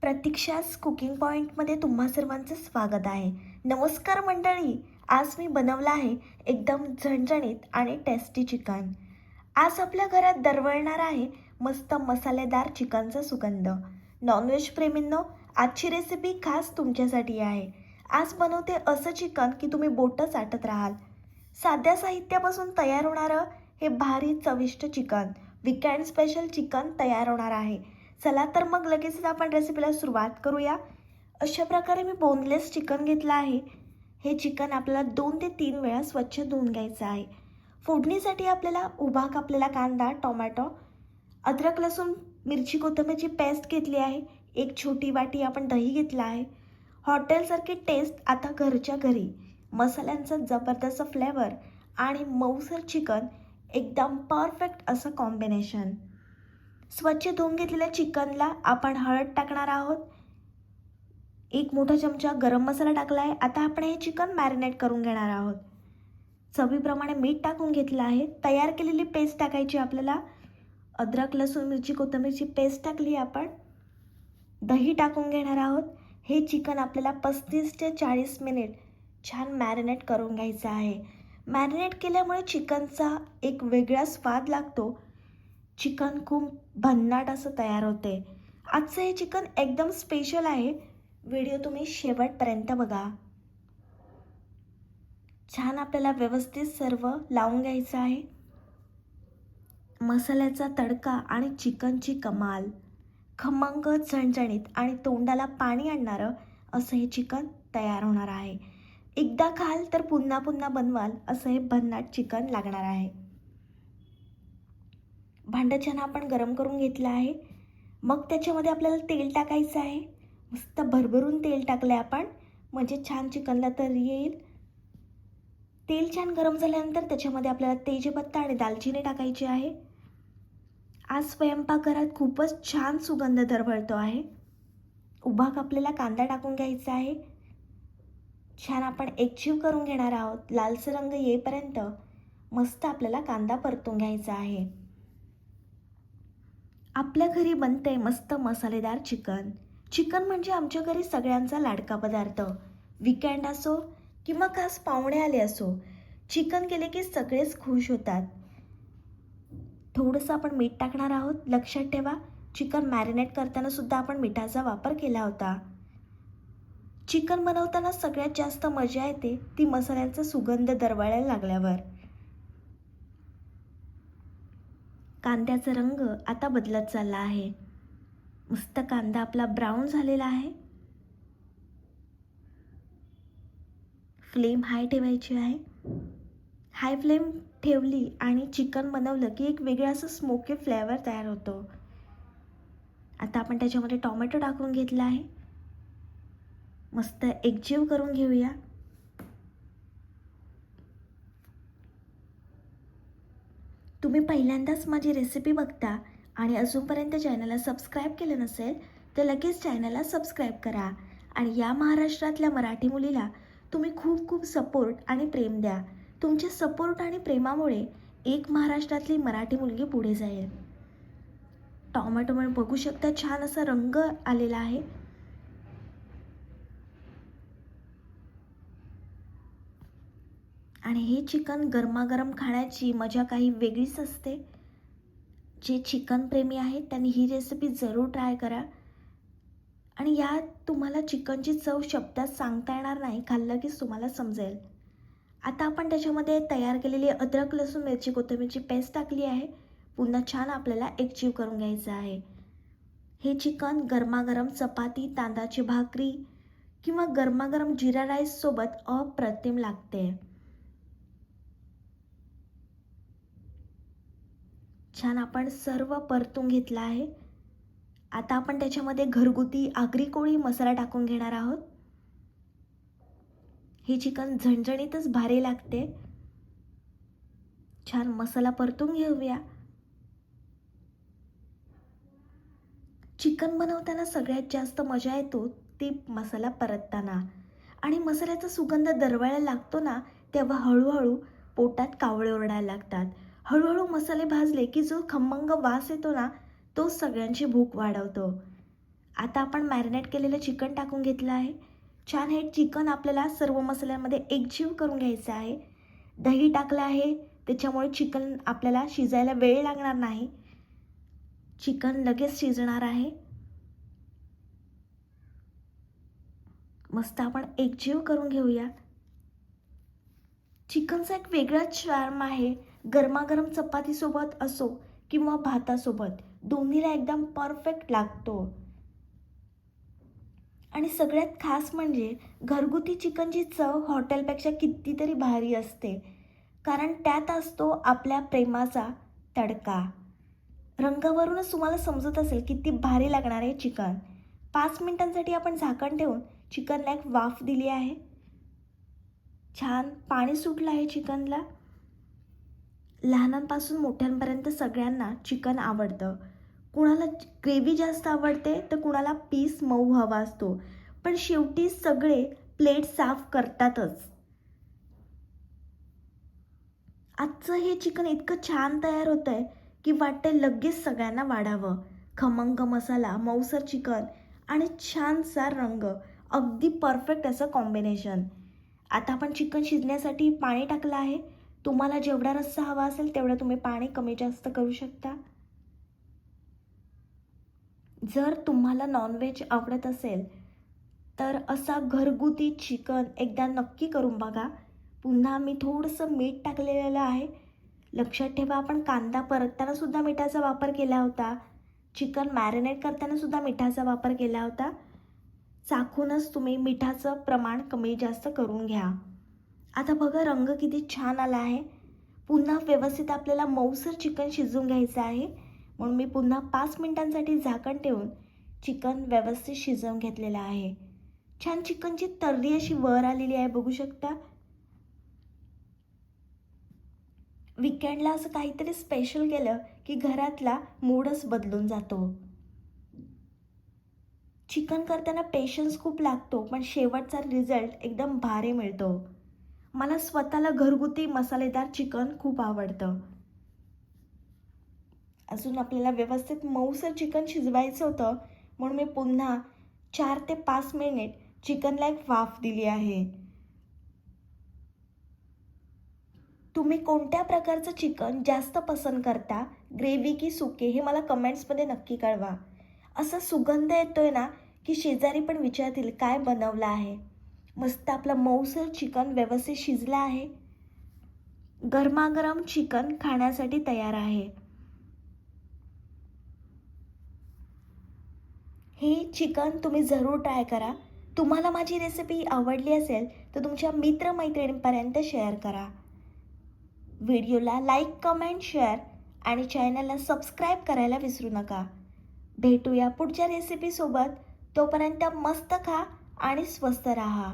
प्रतीक्षाच cooking पॉईंटमध्ये तुम्हा सर्वांचं स्वागत आहे. नमस्कार मंडळी, आज मी बनवलं आहे एकदम झणझणीत आणि टेस्टी चिकन. आज आपल्या घरात दरवळणार आहे मस्त मसालेदार चिकनचा सुगंध. नॉनव्हेज प्रेमींनो, आजची रेसिपी खास तुमच्यासाठी आहे. आज बनवते असं चिकन की तुम्ही बोटं चाटत राहाल. साध्या साहित्यापासून तयार होणारं हे भारी चविष्ट चिकन, वीकेंड स्पेशल चिकन तयार होणार आहे. चला तर मग लगेचच आपण रेसिपीला सुरुवात करूया. अशा प्रकारे मी बोनलेस चिकन घेतलं आहे. हे चिकन आपल्याला 2 ते 3 वेळा स्वच्छ धुवून घ्यायचं आहे. फोडणीसाठी आपल्याला उभा कापलेला कांदा, टोमॅटो, अद्रक, लसूण, मिरची, कोथिंबीरची पेस्ट घेतली आहे. एक छोटी वाटी आपण दही घेतला आहे. हॉटेलसारखी टेस्ट आता घरच्या घरी. मसाल्यांचा जबरदस्त फ्लेवर आणि मऊसर चिकन, एकदम परफेक्ट असं कॉम्बिनेशन. स्वच्छ धुवून घेतलेल्या चिकनला आपण हळद टाकणार आहोत. 1 मोठा चमचा गरम मसाला टाकला आहे. आता आपण हे चिकन मॅरिनेट करून घेणार आहोत. चवीप्रमाणे मीठ टाकून घेतलं आहे. तयार केलेली पेस्ट टाकायची आपल्याला. अद्रक, लसूण, मिरची, कोथिंबीरची पेस्ट टाकली आपण. दही टाकून घेणार आहोत. हे चिकन आपल्याला 35 ते 40 मिनिट छान मॅरिनेट करून घ्यायचं आहे. मॅरिनेट केल्यामुळे चिकनचा एक वेगळा स्वाद लागतो. चिकन खूप भन्नाट असं तयार होते. आजचं हे चिकन एकदम स्पेशल आहे. व्हिडिओ तुम्ही शेवटपर्यंत बघा. छान आपल्याला व्यवस्थित सर्व लावून घ्यायचं आहे. मसाल्याचा तडका आणि चिकनची कमाल, खमंग, झणझणीत आणि तोंडाला पाणी आणणारं असं हे चिकन तयार होणार आहे. एकदा खाल तर पुन्हा पुन्हा बनवाल असं हे भन्नाट चिकन लागणार आहे. भांडं छान आपण गरम करून घेतलं आहे. मग त्याच्यामध्ये आपल्याला तेल टाकायचं आहे. मस्त भरभरून तेल टाकलं आहे आपण, म्हणजे छान चिकनला तर येईल. तेल छान गरम झाल्यानंतर त्याच्यामध्ये आपल्याला तेजपत्ता आणि दालचिनी टाकायची आहे. आज स्वयंपाकघरात खूपच छान सुगंध दरवळतो आहे. उभा कापलेला कांदा टाकून घ्यायचा आहे. छान आपण एकजीव करून घेणार आहोत. लालसर रंग येईपर्यंत मस्त आपल्याला कांदा परतून घ्यायचा आहे. आपल्या घरी बनते मस्त मसालेदार चिकन. चिकन म्हणजे आमच्या घरी सगळ्यांचा लाडका पदार्थ. वीकेंड असो किंवा खास पाहुणे आले असो, चिकन केले की सगळेच खुश होतात. थोडंसं आपण मीठ टाकणार आहोत. लक्षात ठेवा, चिकन मॅरिनेट करताना सुद्धा आपण मिठाचा वापर केला होता. चिकन बनवताना सगळ्यात जास्त मजा येते ती मसाल्यांचा सुगंध दरवळायला लागल्यावर. कांद्याचा रंग आता बदलत चालला आहे. मस्त कांदा आपला ब्राऊन झालेला आहे. फ्लेम हाय ठेवायची आहे. हाय फ्लेम ठेवली आणि चिकन बनवलं की एक वेगळा असं स्मोकी फ्लेवर तयार होतो. आता आपण त्याच्यामध्ये टोमॅटो टाकून घेतला आहे. मस्त एकजीव करून घेऊया. तुम्ही पहिल्यांदाच माझी रेसिपी बघता आणि अजूनपर्यंत चॅनलला सबस्क्राईब केलं नसेल तर लगेच चॅनलला सबस्क्राईब करा. आणि या महाराष्ट्रातल्या मराठी मुलीला तुम्ही खूप खूप सपोर्ट आणि प्रेम द्या. तुमच्या सपोर्ट आणि प्रेमामुळे एक महाराष्ट्रातली मराठी मुलगी पुढे जाईल. टोमॅटोमुळे बघू शकता छान असा रंग आलेला आहे. आणि हे चिकन गरमागरम खाण्याची मजा काही वेगळीच असते. जे चिकन प्रेमी आहेत त्यांनी ही रेसिपी जरूर ट्राय करा. आणि यात तुम्हाला चिकनची चव शब्दात सांगता येणार नाही, खाल्लं की तुम्हाला समजेल. आता आपण त्याच्यामध्ये तयार केलेली अद्रक, लसूण, मिरची, कोथिंबीरची पेस्ट टाकली आहे. पुन्हा छान आपल्याला एकजीव करून घ्यायचं आहे. हे चिकन गरमागरम चपाती, तांदळाची भाकरी किंवा गरमागरम जिरा राईस सोबत अप्रतिम लागते. छान आपण सर्व परतून घेतलं आहे. आता आपण त्याच्यामध्ये घरगुती आगरी कोळी मसाला टाकून घेणार आहोत. हे चिकन झणझणीतच भारी लागते. छान मसाला परतून घेऊया. चिकन बनवताना सगळ्यात जास्त मजा येतो ती मसाला परतताना. आणि मसाल्याचा सुगंध दरवळायला लागतो ना, तेव्हा हळूहळू पोटात कावळे ओरडायला लागतात. हळूहळू मसाले भाजले की जो खमंग वास येतो ना, तो सगळ्यांची भूक वाढवतो. आता आपण मॅरिनेट केलेलं चिकन टाकून घेतलं आहे. छान हे चिकन आपल्याला सर्व मसाल्यांमध्ये एकजीव करून घ्यायचं आहे. दही टाकलं आहे, त्याच्यामुळे चिकन आपल्याला शिजायला वेळ लागणार नाही. चिकन लगेच शिजणार आहे. मस्त आपण एकजीव करून घेऊया. चिकनचा एक वेगळाच चार्म आहे. गरमागरम चपातीसोबत असो किंवा भातासोबत दोन्हीला एकदम परफेक्ट लागतो. आणि सगळ्यात खास म्हणजे घरगुती चिकनची चव हॉटेलपेक्षा कितीतरी भारी असते, कारण त्यात असतो आपल्या प्रेमाचा तडका. रंगावरूनच तुम्हाला समजत असेल किती भारी लागणार आहे चिकन. 5 मिनिटांसाठी आपण झाकण ठेवून चिकनला एक वाफ दिली आहे. छान पाणी सुटलं आहे चिकनला. लहानांपासून मोठ्यांपर्यंत सगळ्यांना चिकन आवडतं. कुणाला ग्रेव्ही जास्त आवडते तर कुणाला पीस मऊ हवा असतो, पण शेवटी सगळे प्लेट साफ करतातच. आजचं हे चिकन इतकं छान तयार होतं आहे की वाटते लगेच सगळ्यांना वाढावं. खमंग मसाला, मऊसर चिकन आणि छानसा रंग, अगदी परफेक्ट असं कॉम्बिनेशन. आता आपण चिकन शिजण्यासाठी पाणी टाकलं आहे. तुम्हाला जेवढा रस्सा हवा असेल तेवढं तुम्ही पाणी कमी जास्त करू शकता. जर तुम्हाला नॉनव्हेज आवडत असेल तर असा घरगुती चिकन एकदा नक्की करून बघा. पुन्हा मी थोडंसं मीठ टाकलेलं आहे. लक्षात ठेवा, आपण कांदा परतताना सुद्धा मिठाचा वापर केला होता. चिकन मॅरिनेट करताना सुद्धा मिठाचा वापर केला होता. चाखूनच तुम्ही मिठाचं प्रमाण कमी जास्त करून घ्या. आता बघा रंग किती छान आला आहे. पुन्हा व्यवस्थित आपल्याला मऊसर चिकन शिजवून घ्यायचं आहे, म्हणून मी पुन्हा 5 मिनिटांसाठी झाकण ठेवून चिकन व्यवस्थित शिजवून घेतलेलं आहे. छान चिकनची तर्री अशी वर आलेली आहे, बघू शकता. वीकेंडला असं काहीतरी स्पेशल केलं की घरातला मूडच बदलून जातो. चिकन करताना पेशन्स खूप लागतो, पण शेवटचा रिझल्ट एकदम भारी मिळतो. मला स्वतःला घरगुती मसालेदार चिकन खूप आवडतं. अजून आपल्याला व्यवस्थित मऊसर चिकन शिजवायचं होतं, म्हणून मी पुन्हा 4 ते 5 मिनिट चिकनला एक वाफ दिली आहे. तुम्ही कोणत्या प्रकारचं चिकन जास्त पसंत करता, ग्रेव्ही की सुके, हे मला कमेंट्समध्ये नक्की कळवा. असा सुगंध येतोय ना की शेजारी पण विचारतील काय बनवलं आहे. मस्त आपलं मऊसर चिकन व्यवस्थित शिजलं आहे. गरमागरम चिकन खाण्यासाठी तयार आहे. हे चिकन तुम्ही जरूर ट्राय करा. तुम्हाला माझी रेसिपी आवडली असेल तर तुमच्या मित्रमैत्रिणींपर्यंत शेअर करा. व्हिडिओला लाईक, कमेंट, शेअर आणि चॅनलला सबस्क्राईब करायला विसरू नका. भेटूया पुढच्या रेसिपीसोबत. तोपर्यंत मस्त खा आणि स्वस्त राहा.